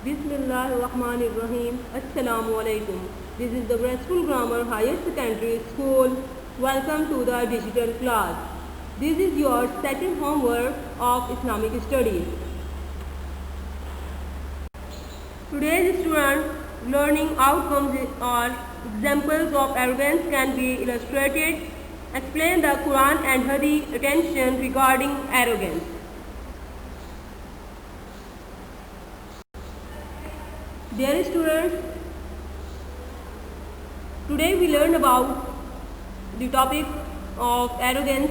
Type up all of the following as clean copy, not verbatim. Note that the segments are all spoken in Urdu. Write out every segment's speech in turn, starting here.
Bismillahirrahmanirrahim. Assalamu alaikum. This is the Graceful Grammar Higher Secondary School. Welcome to the digital class. This is your second homework of Islamic studies. Today's student learning outcomes are examples of arrogance can be illustrated. Explain the Quran and Hadith attention regarding arrogance. Dear students, today we learn about the topic of arrogance.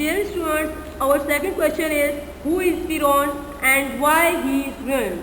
Dear students, our second question is, who is Fir'aun and why he is ruined?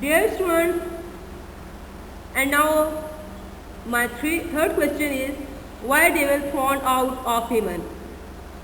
Dear students, and now my third question is, why devil thrown out of heaven?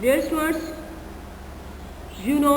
Dear students, you know,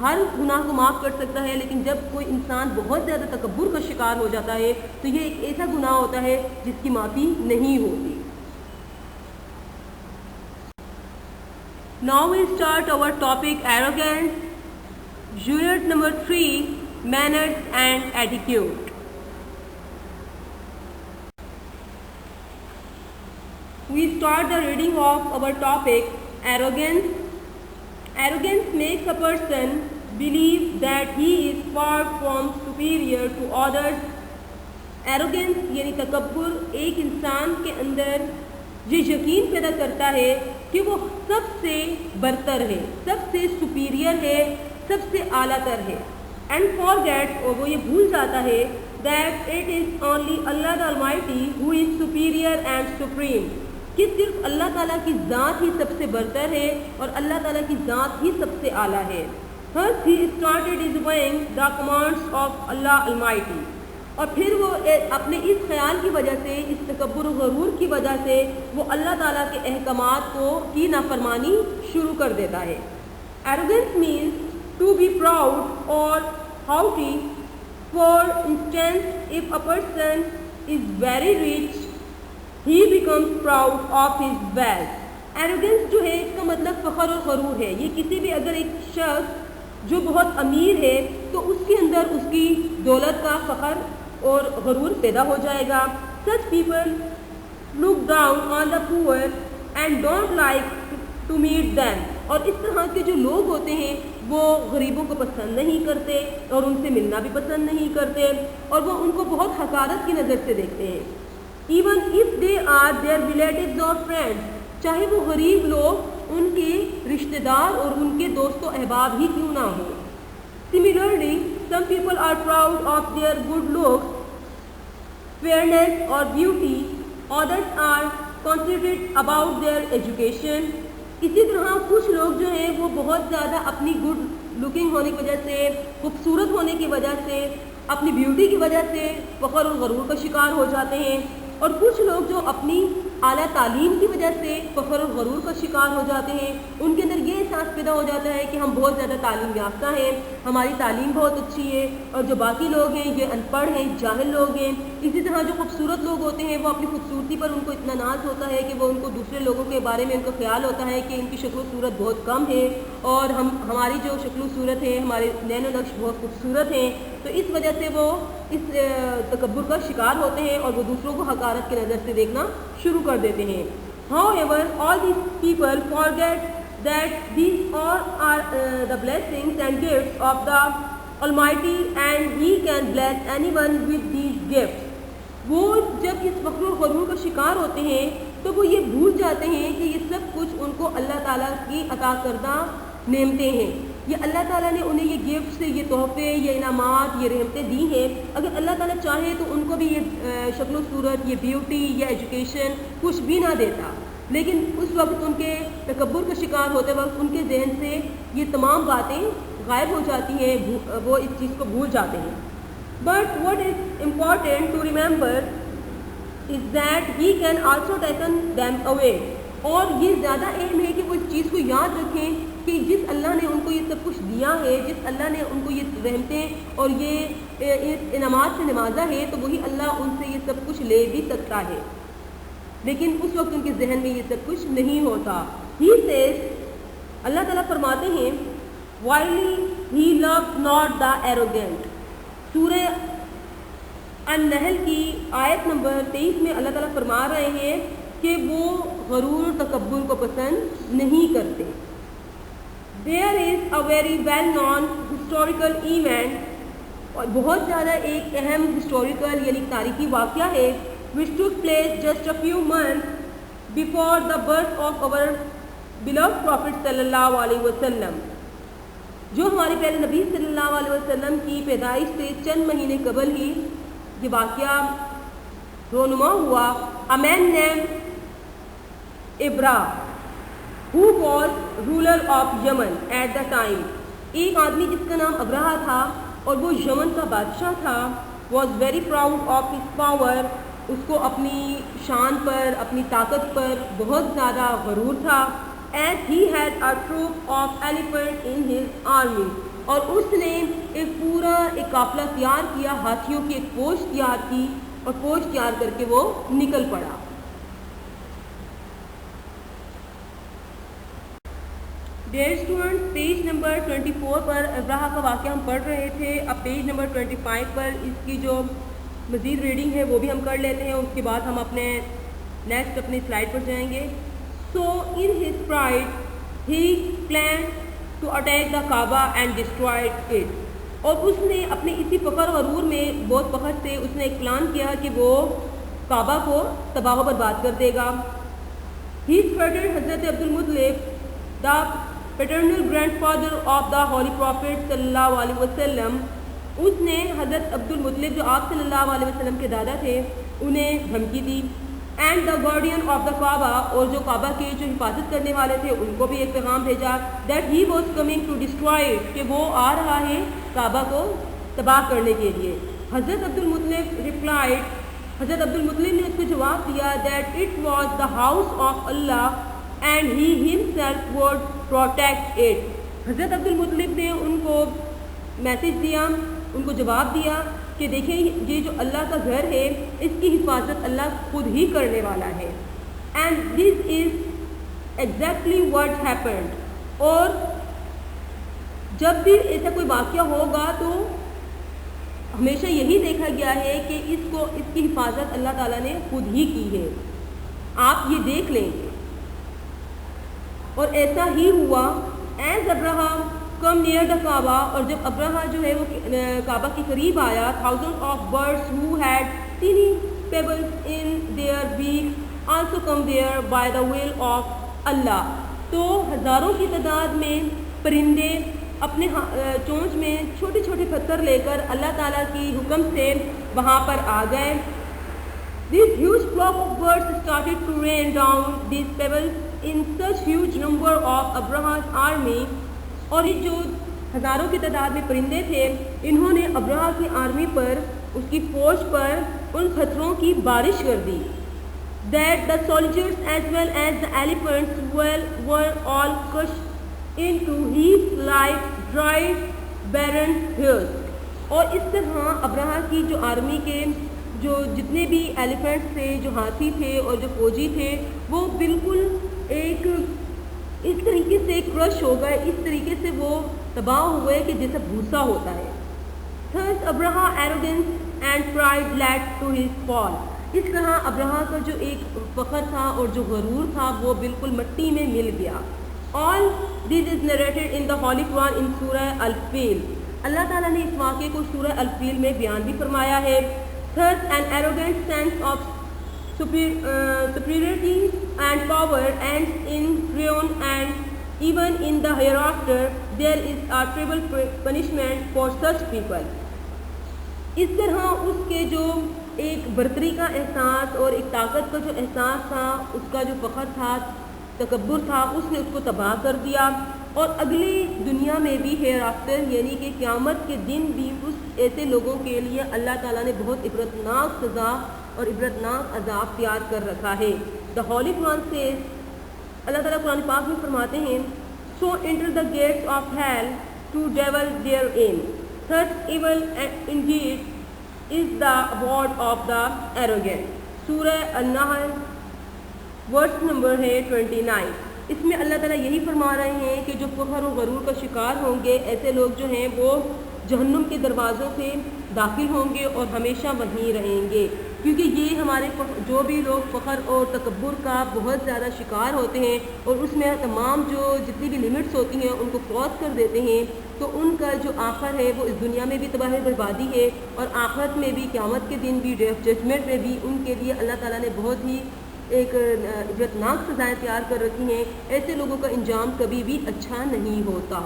ہر گناہ کو معاف کر سکتا ہے، لیکن جب کوئی انسان بہت زیادہ تکبر کا شکار ہو جاتا ہے تو یہ ایک ایسا گناہ ہوتا ہے جس کی معافی نہیں ہوتی۔ Now we start our topic arrogance. Unit number 3, manners and attitude. We start the reading of our topic arrogance. Arrogance makes a person believe that he is far from superior to others. Arrogance یعنی تکبر ایک انسان کے اندر یہ یقین پیدا کرتا ہے کہ وہ سب سے برتر ہے، سب سے سپیریئر ہے، سب سے اعلیٰ تر ہے، اینڈ فارگیٹ، اور وہ یہ بھول جاتا ہے that it is only Allah the Almighty who is superior and supreme، کہ صرف اللہ تعالیٰ کی ذات ہی سب سے برتر ہے اور اللہ تعالیٰ کی ذات ہی سب سے اعلیٰ ہے۔ Thus he started disobeying the commands of Allah Almighty، اور پھر وہ اپنے اس خیال کی وجہ سے، اس تکبر و غرور کی وجہ سے وہ اللہ تعالیٰ کے احکامات کی نافرمانی شروع کر دیتا ہے۔ Arrogance means to be proud or haughty. For instance, if a person is very rich, he becomes proud of his wealth. Arrogance جو ہے اس کا مطلب فخر اور غرور ہے۔ یہ کسی بھی اگر ایک شخص جو بہت امیر ہے تو اس کے اندر اس کی دولت کا فخر اور غرور پیدا ہو جائے گا۔ Such people look down on the poor and don't like to meet them. اور اس طرح کے جو لوگ ہوتے ہیں وہ غریبوں کو پسند نہیں کرتے اور ان سے ملنا بھی پسند نہیں کرتے، اور وہ ان کو بہت حقارت کی نظر سے دیکھتے ہیں۔ Even if they are their relatives or friends، چاہے وہ غریب لوگ ان کے رشتہ دار اور ان کے دوست و احباب ہی کیوں نہ ہوں۔ Similarly, some people are proud of their good looks, fairness or beauty. Others are conceited about their education. اسی طرح کچھ لوگ جو ہیں وہ بہت زیادہ اپنی گڈ لکنگ ہونے کی وجہ سے، خوبصورت ہونے کی وجہ سے، اپنی بیوٹی کی وجہ سے فخر اور غرور کا شکار ہو جاتے ہیں، اور کچھ لوگ جو اپنی اعلیٰ تعلیم کی وجہ سے فخر اور غرور کا شکار ہو جاتے ہیں، ان کے اندر یہ احساس پیدا ہو جاتا ہے کہ ہم بہت زیادہ تعلیم یافتہ ہیں، ہماری تعلیم بہت اچھی ہے، اور جو باقی لوگ ہیں یہ ان پڑھ ہیں، جاہل لوگ ہیں۔ اسی طرح جو خوبصورت لوگ ہوتے ہیں وہ اپنی خوبصورتی پر ان کو اتنا ناز ہوتا ہے کہ وہ ان کو دوسرے لوگوں کے بارے میں ان کو خیال ہوتا ہے کہ ان کی شکل و صورت بہت کم ہے اور ہماری جو شکل و صورت ہے، ہمارے نین و نقش بہت خوبصورت ہیں، تو اس وجہ سے وہ اس تکبر کا شکار ہوتے ہیں اور وہ دوسروں کو حقارت کی نظر سے دیکھنا شروع کر دیتے ہیں۔ However, all these people forget that these all are the blessings and gifts of the Almighty, and He can bless anyone with these gifts. وہ جب اس فخر و غرور کا شکار ہوتے ہیں تو وہ یہ بھول جاتے ہیں کہ یہ سب کچھ ان کو اللہ تعالیٰ کی عطا کردہ نعمتیں ہیں، یہ اللہ تعالیٰ نے انہیں یہ گفٹس، یہ تحفے، یہ انعامات، یہ رحمتیں دی ہیں۔ اگر اللہ تعالیٰ چاہے تو ان کو بھی یہ شکل و صورت، یہ بیوٹی یا ایجوکیشن کچھ بھی نہ دیتا، لیکن اس وقت ان کے تکبر کا شکار ہوتے وقت ان کے ذہن سے یہ تمام باتیں غائب ہو جاتی ہیں، وہ اس چیز کو بھول جاتے ہیں۔ But what is important to remember is that He can also take them away. اور یہ زیادہ اہم ہے کہ وہ اس چیز کو یاد رکھیں کہ جس اللہ نے ان کو یہ سب کچھ دیا ہے، جس اللہ نے ان کو یہ رحمتیں اور یہ انعامات سے نوازا ہے، تو وہی اللہ ان سے یہ سب کچھ لے بھی سکتا ہے، لیکن اس وقت ان کے ذہن میں یہ سب کچھ نہیں ہوتا۔ He says، اللہ تعالیٰ فرماتے ہیں، While He loves not the arrogant۔ سورہ النحل کی آیت نمبر 23 میں اللہ تعالیٰ فرما رہے ہیں کہ وہ غرور و تکبر کو پسند نہیں کرتے۔ There is a very well known historical event، اور بہت زیادہ ایک اہم ہسٹوریکل یعنی تاریخی واقعہ ہے which took place just a few months before the birth of our beloved Prophet صلی اللہ علیہ وسلم، جو ہمارے پیارے نبی صلی اللہ علیہ وسلم کی پیدائش سے چند مہینے قبل ہی یہ واقعہ رونما ہوا۔ A man named Ibra who was ruler of Yemen at the time، ایک آدمی جس کا نام ابراہ تھا اور وہ یمن کا بادشاہ تھا، was very proud of his power، اس کو اپنی شان پر، اپنی طاقت پر بہت زیادہ غرور تھا۔ As he had a troop of elephants in his army، اور اس نے ایک پورا قافلہ تیار کیا، ہاتھیوں کی ایک فوج تیار کی اور فوج تیار کر کے وہ نکل پڑا۔ ڈیئر اسٹوڈنٹس، پیج نمبر 24 پر ابرہہ کا واقعہ ہم پڑھ رہے تھے۔ اب پیج نمبر 25 پر اس کی جو مزید ریڈنگ ہے وہ بھی ہم کر لیتے ہیں، اس کے بعد ہم اپنے سلائڈ پر جائیں گے۔ So in his pride he plan to attack the Kaaba and destroyed it, اور اس نے اپنے اسی فخر غرور میں بہت فخر سے اس نے ایک پلان کیا کہ وہ کعبہ کو تباہ و برباد کر دے گا۔ ہیز فادر حضرت عبد المطلب، the paternal grand father of the holy prophet صلی اللہ علیہ وسلم، اس نے حضرت عبد المطلب جو آپ صلی اللہ علیہ وسلم کے دادا تھے انہیں دھمکی دی۔ And the guardian of the Kaaba, اور جو کعبہ کے جو حفاظت کرنے والے تھے ان کو بھی ایک پیغام بھیجا، that he was coming to destroy it, کہ وہ آ رہا ہے کعبہ کو تباہ کرنے کے لیے۔ حضرت عبد المطلب ریپلائڈ، حضرت عبد المطلب نے اس کو جواب دیا، that it was the house of Allah and he himself would protect it. حضرت عبد المطلب نے ان کو میسج دیا، ان کو جواب دیا کہ دیکھیں یہ جو اللہ کا گھر ہے اس کی حفاظت اللہ خود ہی کرنے والا ہے۔ And this is exactly what happened, اور جب بھی ایسا کوئی واقعہ ہوگا تو ہمیشہ یہی دیکھا گیا ہے کہ اس کی حفاظت اللہ تعالیٰ نے خود ہی کی ہے، آپ یہ دیکھ لیں گے۔ اور ایسا ہی ہوا۔ As ابرہہ come near the Kaaba, اور جب ابرہہ جو ہے وہ کعبہ کے قریب آیا، thousand of birds who had tiny pebbles in their beak also come there by the will of Allah, تو ہزاروں کی تعداد میں پرندے اپنے چونچ میں چھوٹے چھوٹے پتھر لے کر اللہ تعالیٰ کی حکم سے وہاں پر آ گئے۔ This huge flock of birds started to rain down these pebbles in such huge number of Abraha's army، اور یہ جو ہزاروں کی تعداد میں پرندے تھے انہوں نے ابرہہ کی آرمی پر، اس کی فوج پر ان پتھروں کی بارش کر دی۔ That the soldiers as well as the elephants were all crushed into heaps like dried barren hills، اور اس طرح ابرہہ کی جو آرمی کے جو جتنے بھی ایلیفنٹس تھے، جو ہاتھی تھے اور جو فوجی تھے، وہ بالکل ایک اس طریقے سے کرش ہو گئے، اس طریقے سے وہ تباہ ہوئے کہ جیسے بھوسا ہوتا ہے۔ Thus ابرہہ arrogance and pride led to his fall، اس طرح ابرہہ کا جو ایک فخر تھا اور جو غرور تھا وہ بالکل مٹی میں مل گیا۔ All this is narrated in the Holy Quran in سورہ الفیل، اللہ تعالیٰ نے اس واقعے کو سورہ الفیل میں بیان بھی فرمایا ہے۔ Thus an arrogant sense of superiority and power ends in ruin, and even in the hereafter there is a terrible punishment for such people۔ اس طرح اس کے جو ایک برتری کا احساس اور ایک طاقت کا جو احساس تھا، اس کا جو فخر تھا، تکبر تھا، اس نے اس کو تباہ کر دیا، اور اگلی دنیا میں بھی ہیئر آفٹر یعنی کہ قیامت کے دن بھی اس ایسے لوگوں کے لیے اللہ تعالیٰ نے بہت عبرتناک سزا اور عبرتناک عذاب تیار کر رکھا ہے۔ دا ہولی قرآن سے اللہ تعالیٰ قرآن پاک میں فرماتے ہیں، so enter the gates of hell to dwell therein, such evil indeed is the award of the arrogant. سورہ النحل ورس نمبر ہے 29۔ اس میں اللہ تعالیٰ یہی فرما رہے ہیں کہ جو فخر و غرور کا شکار ہوں گے ایسے لوگ جو ہیں وہ جہنم کے دروازوں سے داخل ہوں گے اور ہمیشہ وہیں رہیں گے، کیونکہ یہ ہمارے جو بھی لوگ فخر اور تکبر کا بہت زیادہ شکار ہوتے ہیں اور اس میں تمام جو جتنی بھی لمٹس ہوتی ہیں ان کو کراس کر دیتے ہیں، تو ان کا جو آخر ہے وہ اس دنیا میں بھی تباہ بربادی ہے، اور آخرت میں بھی قیامت کے دن بھی ڈے آف ججمنٹ میں بھی ان کے لیے اللہ تعالیٰ نے بہت ہی ایک عبرتناک سزائیں تیار کر رکھی ہیں۔ ایسے لوگوں کا انجام کبھی بھی اچھا نہیں ہوتا۔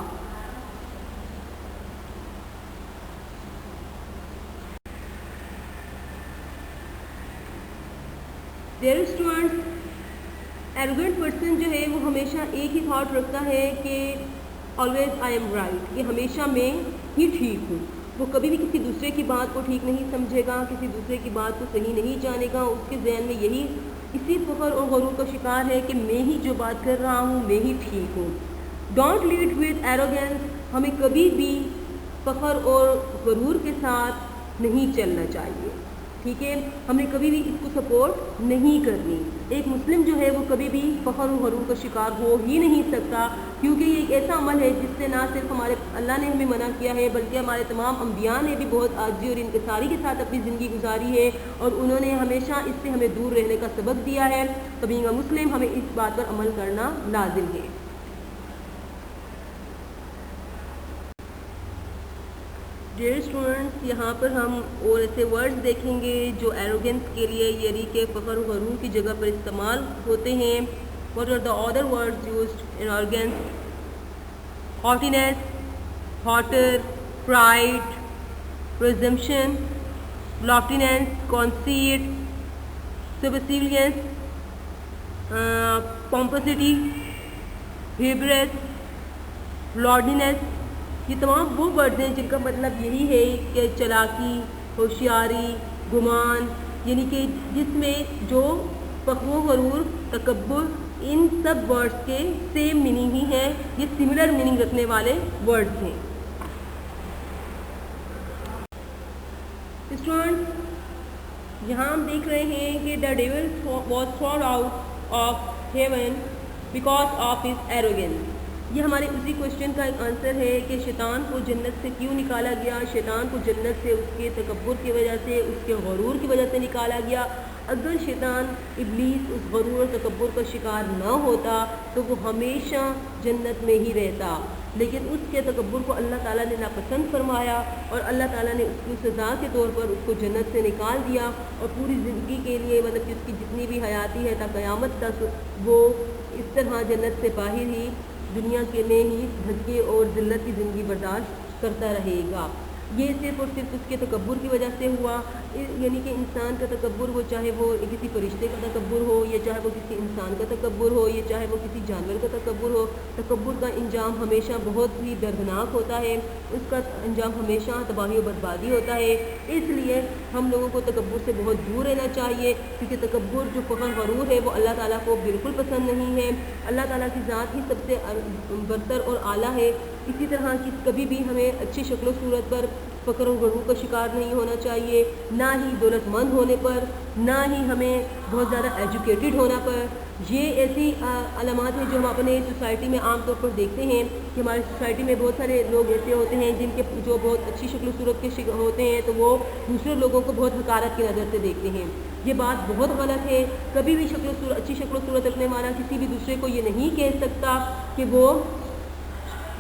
ڈیئر اسٹوڈنٹس، ایروگنٹ پرسن جو ہے وہ ہمیشہ ایک ہی تھاٹ رکھتا ہے کہ آلویز آئی ایم رائٹ، کہ ہمیشہ میں ہی ٹھیک ہوں۔ وہ کبھی بھی کسی دوسرے کی بات کو ٹھیک نہیں سمجھے گا، کسی دوسرے کی بات کو صحیح نہیں جانے گا۔ اس کے ذہن میں یہی اسی فخر اور غرور کا شکار ہے کہ میں ہی جو بات کر رہا ہوں میں ہی ٹھیک ہوں۔ ڈونٹ لیڈ ود ایروگینس، ہمیں کبھی بھی فخر اور غرور کے ساتھ نہیں چلنا چاہیے، ٹھیک ہے، ہمیں کبھی بھی اس کو سپورٹ نہیں کرنی۔ ایک مسلم جو ہے وہ کبھی بھی فخر و غرور کا شکار ہو ہی نہیں سکتا، کیونکہ یہ ایک ایسا عمل ہے جس سے نہ صرف ہمارے اللہ نے ہمیں منع کیا ہے بلکہ ہمارے تمام انبیاء نے بھی بہت عاجزی اور انکساری کے ساتھ اپنی زندگی گزاری ہے، اور انہوں نے ہمیشہ اس سے ہمیں دور رہنے کا سبق دیا ہے۔ تو بینگ اے مسلم ہمیں اس بات پر عمل کرنا لازم ہے۔ ڈیئر اسٹوڈنٹس، یہاں پر ہم اور ایسے ورڈز دیکھیں گے جو ایروگینس کے لیے یعنی کہ فخر و غرور کی جگہ پر استعمال ہوتے ہیں۔ What are the other words used in arrogance? Haughtiness, hauteur, pride, presumption, loftiness, conceit, superciliousness, pomposity, hubris, lordliness. یہ تمام وہ ورڈز ہیں جن کا مطلب یہی ہے کہ چالاکی، ہوشیاری، گمان، یعنی کہ جس میں جو فخر و غرور، تکبر، ان سب ورڈز کے سیم میننگ ہی ہیں، یہ سملر میننگ رکھنے والے ورڈز ہیں۔ اسٹوڈنٹس، یہاں ہم دیکھ رہے ہیں کہ the devil was thrown out of heaven because of his arrogance. یہ ہمارے اسی کوشچن کا ایک آنسر ہے کہ شیطان کو جنت سے کیوں نکالا گیا؟ شیطان کو جنت سے اس کے تکبر کی وجہ سے، اس کے غرور کی وجہ سے نکالا گیا۔ اگر شیطان ابلیس اس غرور اور تکبر کا شکار نہ ہوتا تو وہ ہمیشہ جنت میں ہی رہتا، لیکن اس کے تکبر کو اللہ تعالیٰ نے ناپسند فرمایا اور اللہ تعالیٰ نے اس کی سزا کے طور پر اس کو جنت سے نکال دیا، اور پوری زندگی کے لیے مطلب کہ اس کی جتنی بھی حیاتی ہے تا قیامت تک وہ اس طرح جنت سے باہر ہی دنیا کے میں ہی دھکے اور ذلت کی زندگی برداشت کرتا رہے گا۔ یہ صرف اور صرف اس کے تکبر کی وجہ سے ہوا، یعنی کہ انسان کا تکبر ہو، چاہے وہ کسی فرشتے کا تکبر ہو، یا چاہے وہ کسی انسان کا تکبر ہو، یا چاہے وہ کسی جانور کا تکبر ہو، تکبر کا انجام ہمیشہ بہت ہی دردناک ہوتا ہے، اس کا انجام ہمیشہ تباہی و بربادی ہوتا ہے۔ اس لیے ہم لوگوں کو تکبر سے بہت دور رہنا چاہیے، کیونکہ تکبر جو فخر غرور ہے وہ اللہ تعالیٰ کو بالکل پسند نہیں ہے۔ اللہ تعالیٰ کی ذات ہی سب سے برتر اور اعلیٰ ہے۔ اسی طرح کی کبھی بھی ہمیں اچھی شکل و صورت پر فخر و غرور کا شکار نہیں ہونا چاہیے، نہ ہی دولت مند ہونے پر، نہ ہی ہمیں بہت زیادہ ایجوکیٹڈ ہونا پر۔ یہ ایسی علامات ہیں جو ہم اپنے سوسائٹی میں عام طور پر دیکھتے ہیں کہ ہماری سوسائٹی میں بہت سارے لوگ ایسے ہوتے ہیں جن کے جو بہت اچھی شکل و صورت کے ہوتے ہیں تو وہ دوسرے لوگوں کو بہت حقارت کی نظر سے دیکھتے ہیں۔ یہ بات بہت غلط ہے۔ کبھی بھی اچھی شکل و صورت رکھنے والا کسی بھی دوسرے کو یہ نہیں کہہ سکتا کہ وہ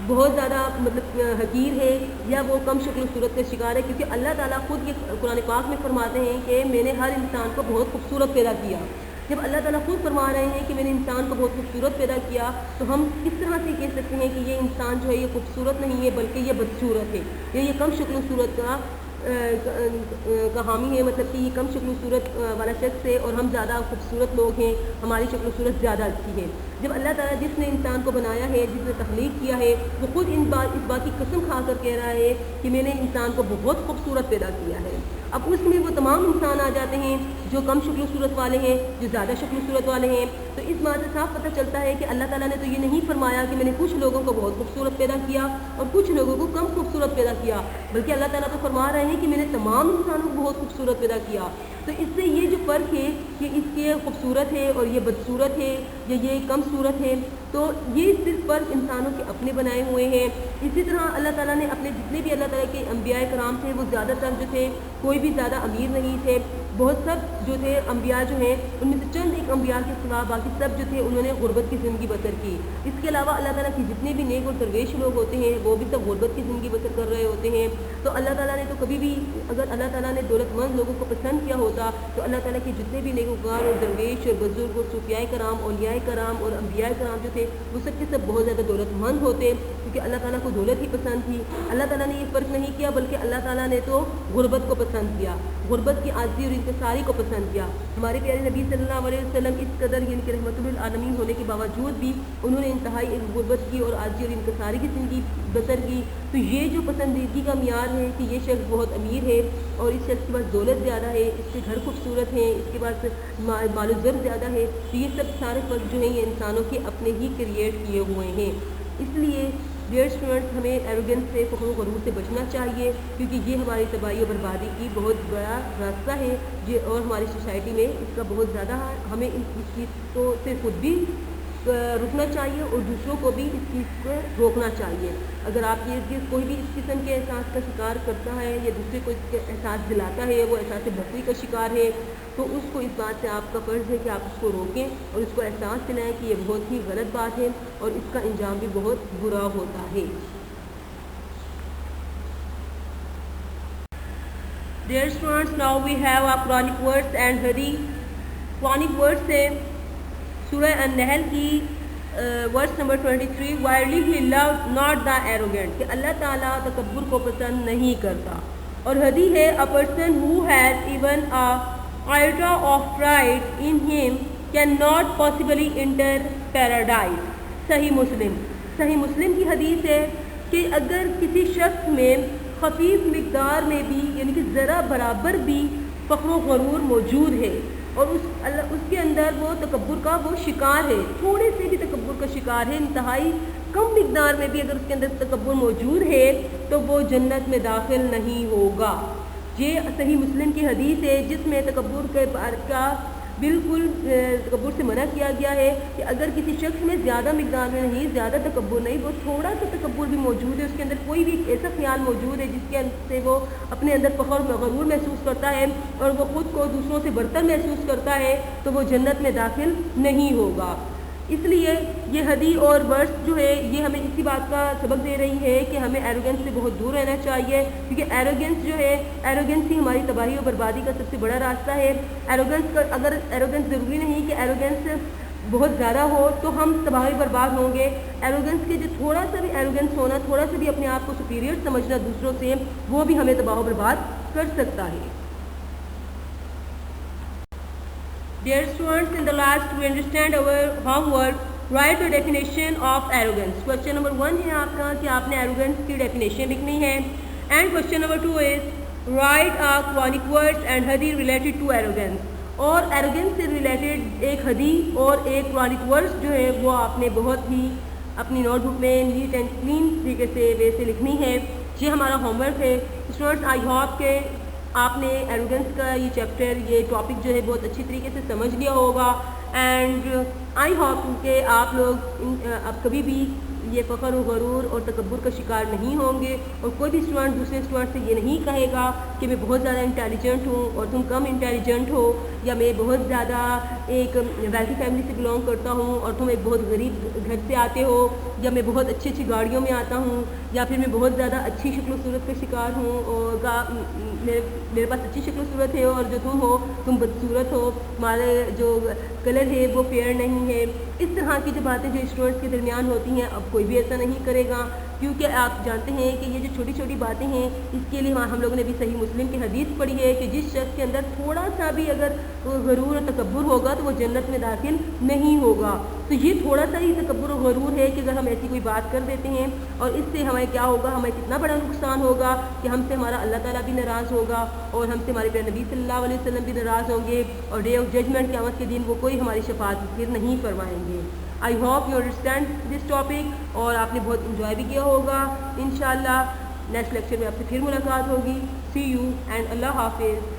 بہت زیادہ مطلب حقیر ہے یا وہ کم شکل و صورت کا شکار ہے، کیونکہ اللہ تعالیٰ خود یہ قرآن پاک میں فرماتے ہیں کہ میں نے ہر انسان کو بہت خوبصورت پیدا کیا۔ جب اللہ تعالیٰ خود فرما رہے ہیں کہ میں نے انسان کو بہت خوبصورت پیدا کیا، تو ہم کس طرح سے کہہ سکتے ہیں کہ یہ انسان جو ہے یہ خوبصورت نہیں ہے بلکہ یہ بدصورت ہے، یا یہ کم شکل و صورت کا حامی ہے، مطلب کہ یہ کم شکل و صورت والا شخص ہے اور ہم زیادہ خوبصورت لوگ ہیں، ہماری شکل و صورت زیادہ اچھی ہے۔ جب اللہ تعالیٰ جس نے انسان کو بنایا ہے، جس نے تخلیق کیا ہے، وہ خود اس بات کی قسم کھا کر کہہ رہا ہے کہ میں نے انسان کو بہت خوبصورت پیدا کیا ہے۔ اب اس میں وہ تمام انسان آ جاتے ہیں جو کم شکل و صورت والے ہیں، جو زیادہ شکل و صورت والے ہیں، تو اس بات سے صاف پتہ چلتا ہے کہ اللہ تعالیٰ نے تو یہ نہیں فرمایا کہ میں نے کچھ لوگوں کو بہت خوبصورت پیدا کیا اور کچھ لوگوں کو کم خوبصورت پیدا کیا، بلکہ اللہ تعالیٰ تو فرما رہے ہیں کہ میں نے تمام انسانوں کو بہت خوبصورت پیدا کیا۔ تو اس سے یہ جو فرق ہے کہ اس کے خوبصورت ہے اور یہ بدصورت ہے یا یہ کم صورت ہے، تو یہ صرف فرق انسانوں کے اپنے بنائے ہوئے ہیں۔ اسی طرح اللہ تعالیٰ نے اپنے جتنے بھی اللہ تعالیٰ کے انبیاء کرام تھے وہ زیادہ تر جو تھے کوئی بھی زیادہ امیر نہیں تھے، بہت سب جو تھے انبیاء جو ہیں ان میں سے چند ایک انبیاء کے سوا باقی سب جو تھے انہوں نے غربت کی زندگی بسر کی۔ اس کے علاوہ اللہ تعالیٰ کے جتنے بھی نیک اور درویش لوگ ہوتے ہیں وہ بھی سب غربت کی زندگی بسر کر رہے ہوتے ہیں۔ تو اللہ تعالیٰ نے تو کبھی بھی اگر اللہ تعالیٰ نے دولت مند لوگوں کو پسند کیا ہوتا تو اللہ تعالیٰ کے جتنے بھی نیکوکار اور درویش اور بزرگ اور صوفیاء کرام، اولیاء کرام اور انبیاء کرام جو تھے وہ سب کے سب بہت زیادہ دولت مند ہوتے، کیونکہ اللہ تعالیٰ کو دولت ہی پسند تھی۔ اللہ تعالیٰ نے یہ فرق نہیں کیا بلکہ اللہ تعالیٰ نے تو غربت کو پسند کیا، غربت کی عاجزی اور انکساری کو پسند کیا۔ ہمارے پیارے نبی صلی اللہ علیہ وسلم اس قدر یعنی کہ رحمت للعالمین ہونے کے باوجود بھی انہوں نے انتہائی غربت کی اور عاجزی اور انکساری کی زندگی بسر کی۔ تو یہ جو پسندیدگی کا معیار ہے کہ یہ شخص بہت امیر ہے اور اس شخص کے پاس دولت زیادہ ہے، اس کے گھر خوبصورت ہیں، اس کے پاس مال و زر زیادہ ہے، تو یہ سب سارے فرق جو ہیں یہ انسانوں کے اپنے ہی کریٹ کیے ہوئے ہیں۔ اس لیے ڈیئر اسٹوڈنٹس ہمیں ایروگنس سے فخر و غرور سے بچنا چاہیے کیونکہ یہ ہماری تباہی و بربادی کی بہت بڑا راستہ ہے اور ہماری سوسائٹی میں اس کا بہت زیادہ ہے. ہمیں اس چیز کو سے خود بھی رکنا چاہیے اور دوسروں کو بھی اس چیز کو روکنا چاہیے. اگر آپ کوئی بھی اس قسم کے احساس کا شکار کرتا ہے یا دوسرے کو اس کے احساس دلاتا ہے وہ احساس بھٹوئی کا شکار ہے تو اس کو اس بات سے آپ کا فرض ہے کہ آپ اس کو روکیں اور اس کو احساس دلائیں کہ یہ بہت ہی غلط بات ہے اور اس کا انجام بھی بہت برا ہوتا ہے. Dear students, now we have our Quranic words and hadith. Quranic words سے سورہ النحل کی verse number 23 verily he love not the arrogant کہ اللہ تعالیٰ تکبر کو پسند نہیں کرتا. اور حدیث ہے a person who has even a iota of pride in him cannot possibly enter paradise. صحیح مسلم کی حدیث ہے کہ اگر کسی شخص میں خفیف مقدار میں بھی یعنی کہ ذرا برابر بھی فخر و غرور موجود ہے اور اس کے اندر وہ تکبر کا وہ شکار ہے, تھوڑے سے بھی تکبر کا شکار ہے, انتہائی کم مقدار میں بھی اگر اس کے اندر تکبر موجود ہے تو وہ جنت میں داخل نہیں ہوگا. یہ صحیح مسلم کی حدیث ہے جس میں تکبر کا بالکل تکبر سے منع کیا گیا ہے کہ اگر کسی شخص میں زیادہ مقدار میں نہیں, زیادہ تکبر نہیں, وہ تھوڑا سا تکبر بھی موجود ہے, اس کے اندر کوئی بھی ایسا خیال موجود ہے جس کے سے وہ اپنے اندر فخر و غرور محسوس کرتا ہے اور وہ خود کو دوسروں سے برتر محسوس کرتا ہے تو وہ جنت میں داخل نہیں ہوگا. اس لیے یہ حدیث اور ورس جو ہے یہ ہمیں اسی بات کا سبق دے رہی ہے کہ ہمیں ایروگنس سے بہت دور رہنا چاہیے کیونکہ ایروگنس جو ہے ایروگنس ہی ہماری تباہی و بربادی کا سب سے بڑا راستہ ہے. اگر ایروگنس ضروری نہیں کہ ایروگنس بہت زیادہ ہو تو ہم تباہی برباد ہوں گے. ایروگنس کے جو تھوڑا سا بھی ایروگنس ہونا, تھوڑا سا بھی اپنے آپ کو سپیریئر سمجھنا دوسروں سے, وہ بھی ہمیں تباہ و برباد کر سکتا ہے. Dear students, in the last we understand our homework, write the definition of arrogance. Question number 1 ہے آپ کا کہ آپ نے arrogance کی definition لکھنی ہے. And question number 2 is write a Quranic words and hadith related to arrogance. اور arrogance سے related ایک حدیث اور ایک Quranic words جو ہے وہ آپ نے بہت ہی اپنی نوٹ بک میں نیٹ اینڈ کلین طریقے سے ویسے لکھنی ہے. یہ ہمارا ہوم ورک ہے. اسٹوڈنٹس آئی ہوپ کہ آپ نے ایروگنس کا یہ چیپٹر یہ ٹاپک جو ہے بہت اچھی طریقے سے سمجھ لیا ہوگا اینڈ آئی ہوپ کہ آپ لوگ اب کبھی بھی یہ فخر و غرور اور تکبر کا شکار نہیں ہوں گے اور کوئی بھی اسٹوڈنٹ دوسرے اسٹوڈنٹ سے یہ نہیں کہے گا کہ میں بہت زیادہ انٹیلیجنٹ ہوں اور تم کم انٹیلیجنٹ ہو, یا میں بہت زیادہ ایک ویلتھی فیملی سے بلانگ کرتا ہوں اور تم ایک بہت غریب گھر سے آتے ہو, یا میں بہت اچھی اچھی گاڑیوں میں آتا ہوں, یا پھر میں بہت زیادہ اچھی شکل و صورت کا شکار ہوں اور میرے پاس اچھی شکل و صورت ہے اور جو تم ہو تم بدصورت ہو, تمہارے جو کلر ہے وہ فیئر نہیں ہے. اس طرح کی جو باتیں جو اسٹوڈنٹس کے درمیان ہوتی ہیں اب کوئی بھی ایسا نہیں کرے گا کیونکہ آپ جانتے ہیں کہ یہ جو چھوٹی چھوٹی باتیں ہیں اس کے لیے ہم لوگوں نے بھی صحیح مسلم کی حدیث پڑھی ہے کہ جس شخص کے اندر تھوڑا سا بھی اگر غرور اور تکبر ہوگا تو وہ جنت میں داخل نہیں ہوگا. تو یہ تھوڑا سا ہی تکبر و غرور ہے کہ اگر ہم ایسی کوئی بات کر دیتے ہیں اور اس سے ہمیں کیا ہوگا, ہمیں کتنا بڑا نقصان ہوگا کہ ہم سے ہمارا اللہ تعالیٰ بھی ناراض ہوگا اور ہم سے ہمارے پیارے نبی صلی اللہ علیہ وسلم بھی ناراض ہوں گے اور ڈے آف ججمنٹ قیامت کے دن وہ کوئی ہماری شفاعت پھر نہیں فرمائیں گے. I hope you understand this topic اور آپ نے بہت انجوائے بھی کیا ہوگا. انشاءاللہ نیکسٹ لیکچر میں آپ سے پھر ملاقات ہوگی. سی یو اینڈ اللہ حافظ.